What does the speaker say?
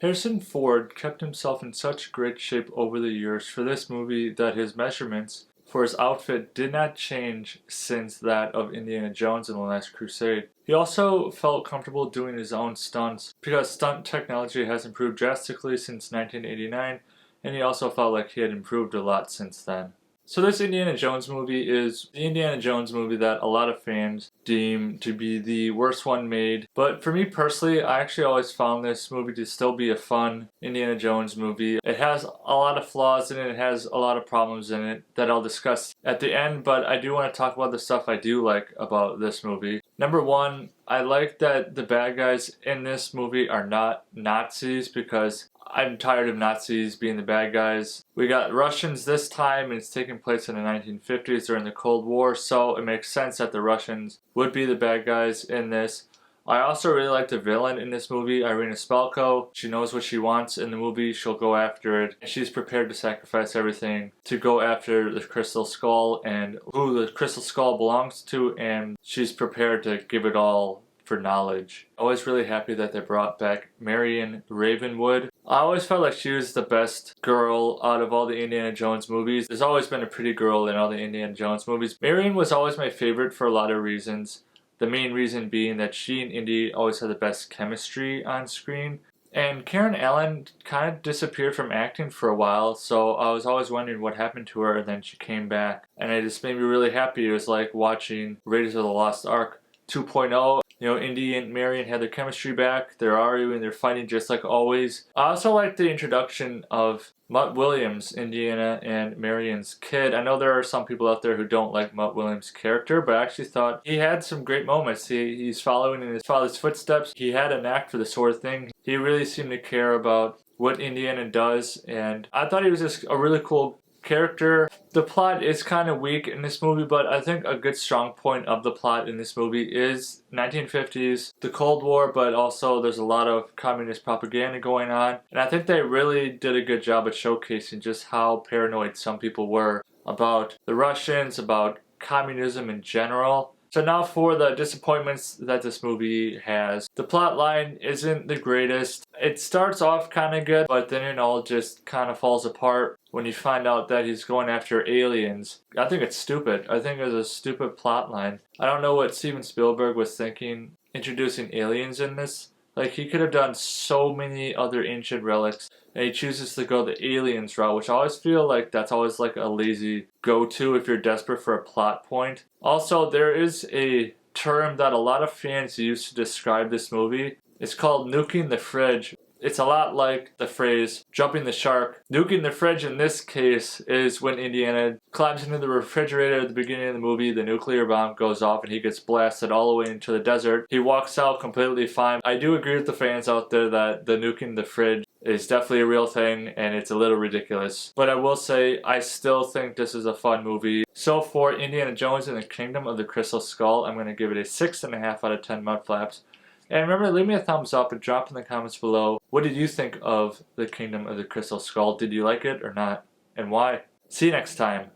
Harrison Ford kept himself in such great shape over the years for this movie that his measurements for his outfit did not change since that of Indiana Jones in The Last Crusade. He also felt comfortable doing his own stunts because stunt technology has improved drastically since 1989, and he also felt like he had improved a lot since then. So this Indiana Jones movie is the Indiana Jones movie that a lot of fans deem to be the worst one made. But for me personally, I actually always found this movie to still be a fun Indiana Jones movie. It has a lot of flaws in it. It has a lot of problems in it that I'll discuss at the end. But I do want to talk about the stuff I do like about this movie. Number one, I like that the bad guys in this movie are not Nazis because I'm tired of Nazis being the bad guys. We got Russians this time, and it's taking place in the 1950s during the Cold War, so it makes sense that the Russians would be the bad guys in this. I also really like the villain in this movie, Irina Spalko. She knows what she wants in the movie, she'll go after it. She's prepared to sacrifice everything to go after the Crystal Skull and who the Crystal Skull belongs to, and she's prepared to give it all for knowledge. I was really happy that they brought back Marion Ravenwood. I always felt like she was the best girl out of all the Indiana Jones movies. There's always been a pretty girl in all the Indiana Jones movies. Marion was always my favorite for a lot of reasons. The main reason being that she and Indy always had the best chemistry on screen. And Karen Allen kind of disappeared from acting for a while, so I was always wondering what happened to her, and then she came back. And it just made me really happy. It was like watching Raiders of the Lost Ark 2.0. You know, Indy and Marion had their chemistry back. They're arguing, they're fighting just like always. I also like the introduction of Mutt Williams, Indiana and Marion's kid. I know there are some people out there who don't like Mutt Williams' character, but I actually thought he had some great moments. He's following in his father's footsteps. He had a knack for this sort of thing. He really seemed to care about what Indiana does, and I thought he was just a really cool character. The plot is kind of weak in this movie, but I think a good strong point of the plot in this movie is 1950s, the Cold War, but also there's a lot of communist propaganda going on. And I think they really did a good job at showcasing just how paranoid some people were about the Russians, about communism in general. So now for the disappointments that this movie has. The plot line isn't the greatest. It starts off kind of good, but then it all just kind of falls apart when you find out that he's going after aliens. I think it's stupid. I think it's a stupid plot line. I don't know what Steven Spielberg was thinking introducing aliens in this. Like, he could have done so many other ancient relics, and he chooses to go the aliens route, which I always feel like that's always like a lazy go-to if you're desperate for a plot point. Also, there is a term that a lot of fans use to describe this movie. It's called nuking the fridge. It's a lot like the phrase jumping the shark. Nuking the fridge in this case is when Indiana climbs into the refrigerator at the beginning of the movie, the nuclear bomb goes off and he gets blasted all the way into the desert. He walks out completely fine. I do agree with the fans out there that the nuking the fridge is definitely a real thing and it's a little ridiculous. But I will say, I still think this is a fun movie. So for Indiana Jones and the Kingdom of the Crystal Skull, I'm going to give it a 6.5 out of 10 Mudflaps. And remember, leave me a thumbs up and drop in the comments below, what did you think of the Kingdom of the Crystal Skull? Did you like it or not? And why? See you next time.